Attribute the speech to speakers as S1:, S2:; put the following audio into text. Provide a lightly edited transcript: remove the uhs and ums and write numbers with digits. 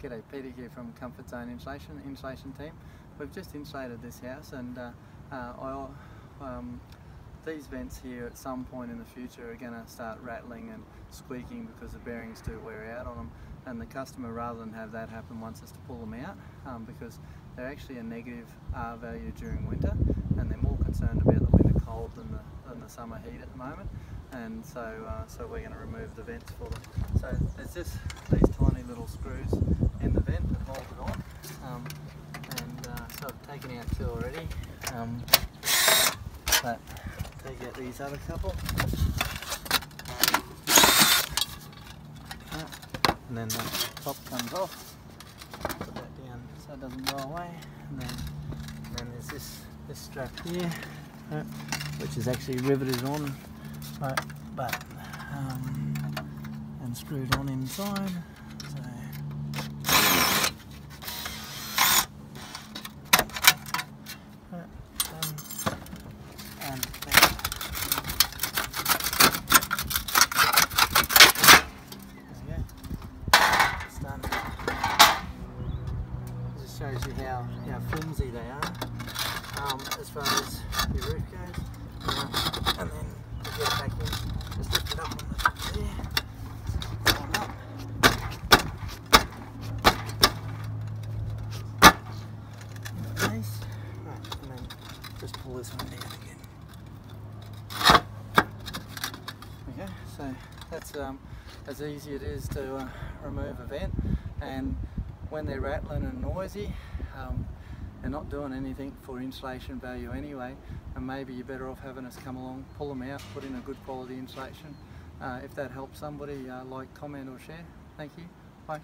S1: G'day, Peter here from Comfort Zone Insulation team. We've just insulated this house, and these vents here at some point in the future are going to start rattling and squeaking because the bearings do wear out on them, and the customer, rather than have that happen, wants us to pull them out because they're actually a negative R value during winter, and they're more concerned about the winter cold than the summer heat at the moment. And so we're going to remove the vents for them. So there's just these tiny little screws in the vent that hold it on, so I've taken out two already, but take out these other couple, and then the top comes off. Put that down so it doesn't roll away, and then there's this strap here, which is actually riveted on, but and screwed on inside. Just shows you how flimsy they are as far as your roof goes. And then to get it back in, just lift it up on the top there. Hold up. Nice. Right, and then just pull this one down again. Okay, so that's as easy it is to remove a vent, and when they're rattling and noisy, they're not doing anything for insulation value anyway, and maybe you're better off having us come along, pull them out, put in a good quality insulation. If that helps somebody, like, comment or share. Thank you. Bye.